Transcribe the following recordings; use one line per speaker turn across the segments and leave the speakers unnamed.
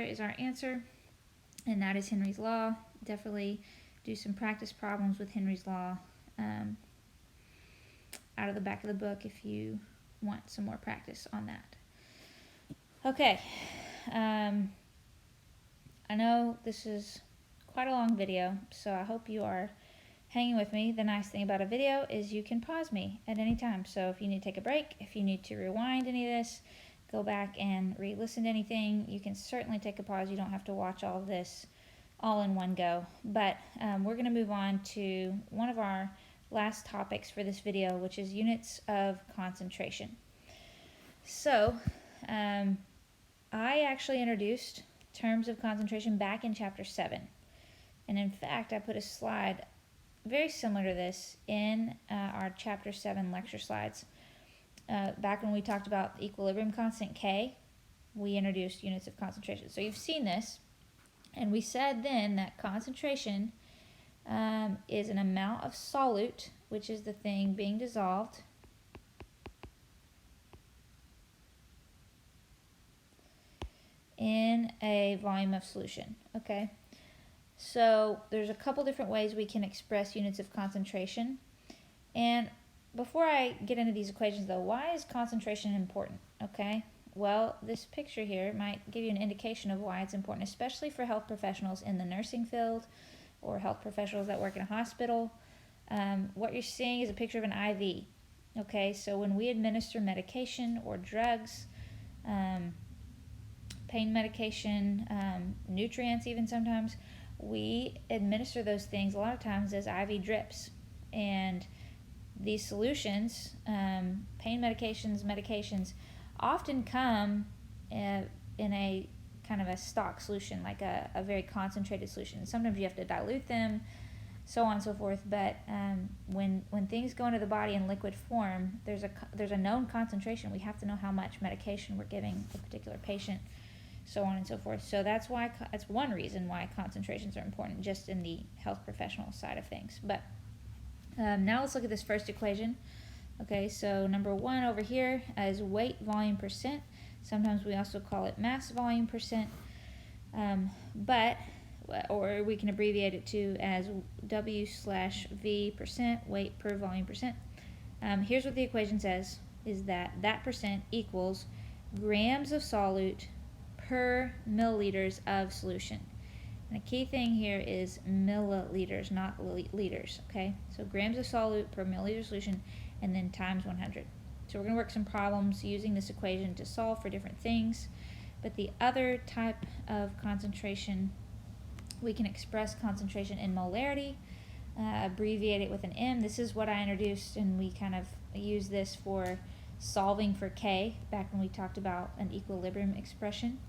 is our answer, and that is Henry's Law. Definitely do some practice problems with Henry's Law out of the back of the book if you want some more practice on that. Okay, I know this is quite a long video, so I hope you are hanging with me. The nice thing about a video is you can pause me at any time. So if you need to take a break, if you need to rewind any of this, go back and re-listen to anything, you can certainly take a pause. You don't have to watch all of this all in one go. But we're going to move on to one of our last topics for this video, which is units of concentration. So I actually introduced terms of concentration back in chapter 7. And in fact, I put a slide very similar to this in our chapter 7 lecture slides. Back when we talked about the equilibrium constant K, we introduced units of concentration. So you've seen this, and we said then that concentration is an amount of solute, which is the thing being dissolved, in a volume of solution. Okay, so there's a couple different ways we can express units of concentration. And before I get into these equations though, why is concentration important? Okay, well, this picture here might give you an indication of why it's important, especially for health professionals in the nursing field or health professionals that work in a hospital. What you're seeing is a picture of an IV. Okay, so when we administer medication or drugs, pain medication, nutrients even sometimes, we administer those things a lot of times as IV drips. And these solutions, pain medications, often come in a kind of a stock solution, like a very concentrated solution. Sometimes you have to dilute them, so on and so forth. But when things go into the body in liquid form, there's a known concentration. We have to know how much medication we're giving a particular patient, so on and so forth. So that's one reason why concentrations are important, just in the health professional side of things. But now let's look at this first equation. Okay, so number 1 over here is weight volume percent. Sometimes we also call it mass volume percent, or we can abbreviate it to as W/V percent, weight per volume percent. Here's what the equation says, is that percent equals grams of solute per milliliters of solution. And the key thing here is milliliters, not liters, okay? So grams of solute per milliliter solution, and then times 100. So we're going to work some problems using this equation to solve for different things. But the other type of concentration, we can express concentration in molarity, abbreviate it with an M. This is what I introduced, and we kind of use this for solving for K back when we talked about an equilibrium expression.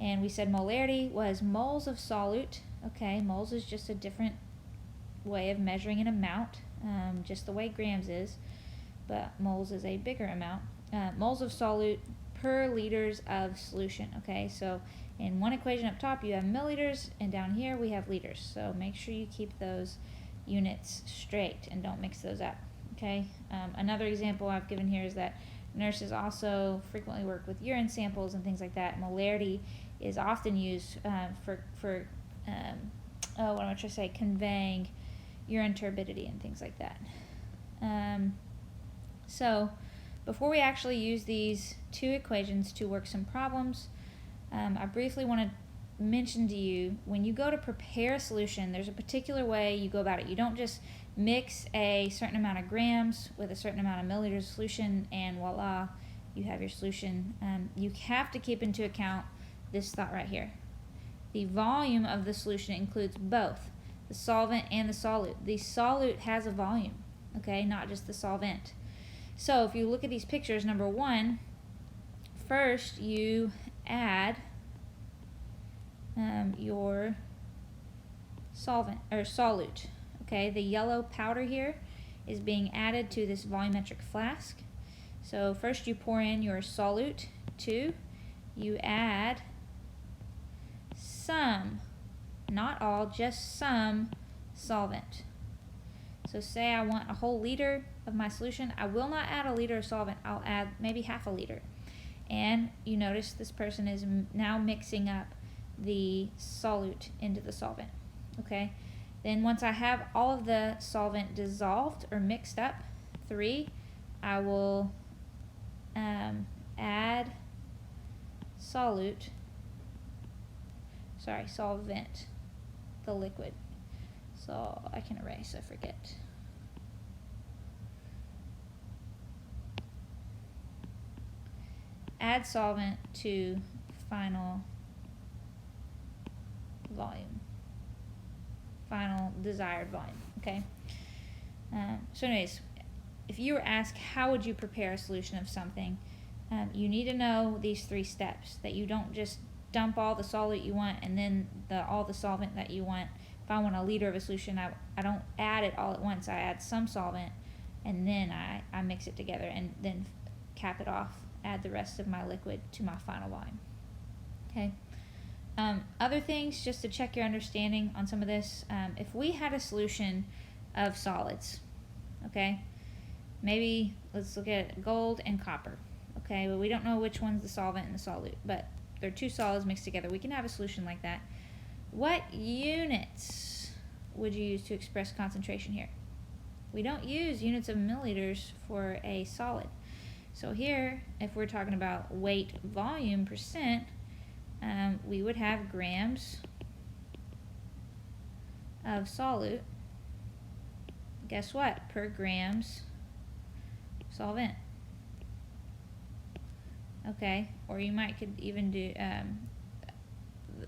And we said molarity was moles of solute. Okay, moles is just a different way of measuring an amount, just the way grams is, but moles is a bigger amount. Moles of solute per liters of solution. Okay, so in one equation up top you have milliliters, and down here we have liters. So make sure you keep those units straight and don't mix those up. Okay, another example I've given here is that nurses also frequently work with urine samples and things like that. Molarity is often used conveying urine turbidity and things like that. So before we actually use these two equations to work some problems, I briefly want to mention to you, when you go to prepare a solution, there's a particular way you go about it. You don't just mix a certain amount of grams with a certain amount of milliliters of solution and voila, you have your solution. You have to keep into account this thought right here. The volume of the solution includes both the solvent and the solute. The solute has a volume, okay, not just the solvent. So if you look at these pictures, number 1, first you add your solvent or solute. Okay, the yellow powder here is being added to this volumetric flask. So first you pour in your solute. 2, you add some, not all, just some solvent. So say I want a whole liter of my solution. I will not add a liter of solvent. I'll add maybe half a liter. And you notice this person is now mixing up the solute into the solvent. Okay, then once I have all of the solvent dissolved or mixed up, 3, I will add solvent, the liquid. So I can erase, I forget. Add solvent to final volume, final desired volume, okay? So anyways, if you were asked how would you prepare a solution of something, you need to know these 3 steps, that you don't just dump all the solute you want and then all the solvent that you want. If I want a liter of a solution, I don't add it all at once. I add some solvent and then I mix it together and then cap it off, add the rest of my liquid to my final volume. Okay. Other things, just to check your understanding on some of this, if we had a solution of solids, okay, maybe let's look at gold and copper, okay, but we don't know which one's the solvent and the solute, but they're 2 solids mixed together. We can have a solution like that. What units would you use to express concentration here? We don't use units of milliliters for a solid. So here, if we're talking about weight volume percent, we would have grams of solute, guess what, per grams solvent. Okay, or you could even do,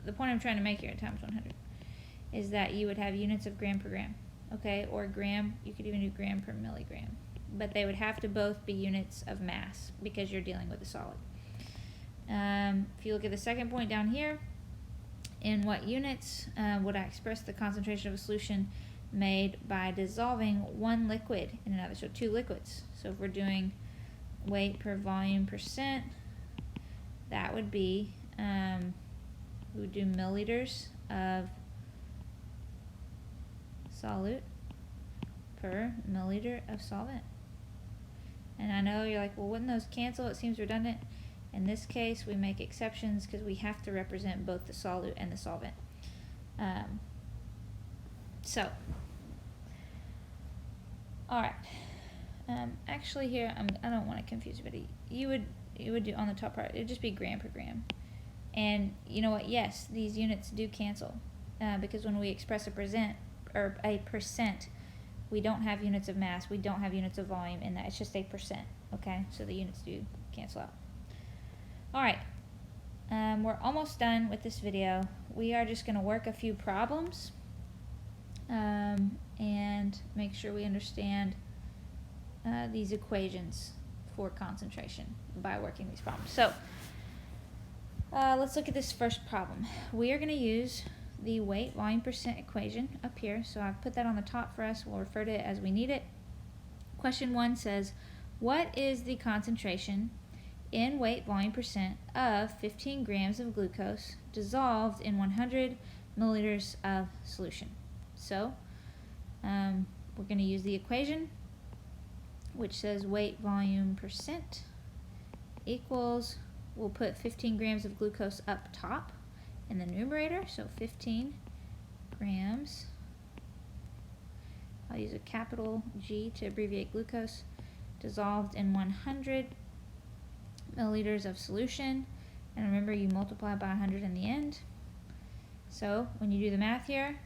the point I'm trying to make here at times 100 is that you would have units of gram per gram, okay, or gram, you could even do gram per milligram, but they would have to both be units of mass because you're dealing with a solid. If you look at the second point down here, in what units would I express the concentration of a solution made by dissolving 1 liquid in another, so 2 liquids. So if we're doing weight per volume percent, that would be, we would do milliliters of solute per milliliter of solvent. And I know you're like, well, wouldn't those cancel? It seems redundant. In this case, we make exceptions because we have to represent both the solute and the solvent. All right. Actually, here I don't want to confuse anybody. You would do on the top part. It would just be gram per gram. And you know what? Yes, these units do cancel because when we express a percent, we don't have units of mass. We don't have units of volume in that. It's just a percent. Okay, so the units do cancel out. All right, we're almost done with this video. We are just going to work a few problems and make sure we understand these equations for concentration by working these problems. So let's look at this first problem. We are going to use the weight volume percent equation up here. So I've put that on the top for us. We'll refer to it as we need it. Question 1 says, what is the concentration in weight volume percent of 15 grams of glucose dissolved in 100 milliliters of solution? So we're going to use the equation, which says weight volume percent equals, we'll put 15 grams of glucose up top in the numerator, so 15 grams. I'll use a capital G to abbreviate glucose, dissolved in 100 milliliters of solution, and remember you multiply by 100 in the end. So when you do the math here,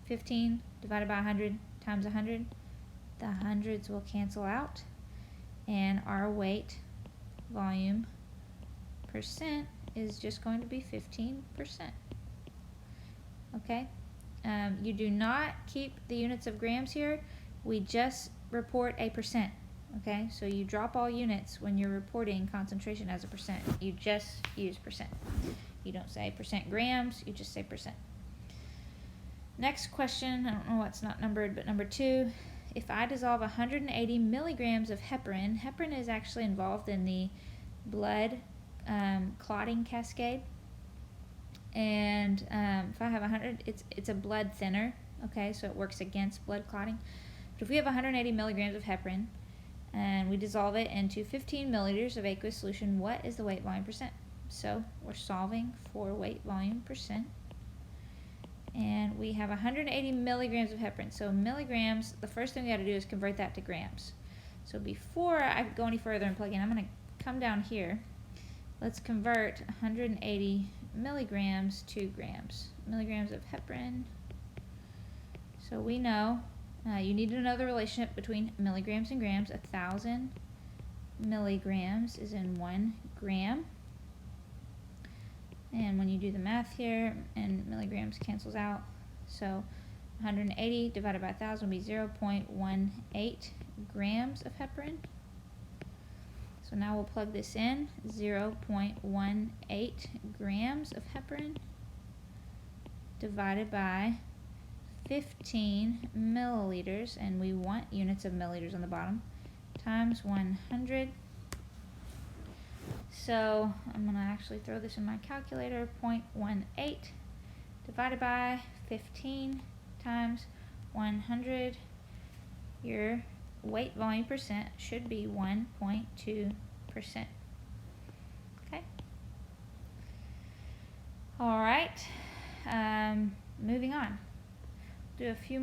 15 divided by 100 times 100, the hundreds will cancel out, and our weight volume percent is just going to be 15%. Okay, you do not keep the units of grams here, we just report a percent. Okay, so you drop all units when you're reporting concentration as a percent. You just use percent. You don't say percent grams, you just say percent. Next question, I don't know why it's not numbered, but number 2, if I dissolve 180 milligrams of heparin, heparin is actually involved in the blood clotting cascade. And if I have 100, it's a blood thinner, okay, so it works against blood clotting. But if we have 180 milligrams of heparin, and we dissolve it into 15 milliliters of aqueous solution, what is the weight volume percent? So we're solving for weight volume percent. And we have 180 milligrams of heparin. So milligrams, the first thing we got to do is convert that to grams. So before I go any further and plug in, I'm going to come down here. Let's convert 180 milligrams to grams. Milligrams of heparin. So we know you need to know the relationship between milligrams and grams. 1,000 milligrams is in 1 gram. And when you do the math here, and milligrams cancels out, so 180 divided by 1,000 will be 0.18 grams of heparin. So now we'll plug this in, 0.18 grams of heparin divided by 15 milliliters, and we want units of milliliters on the bottom, times 100. So I'm going to actually throw this in my calculator, 0.18 divided by 15 times 100. Your weight volume percent should be 1.2%. Okay. All right. Moving on. Do a few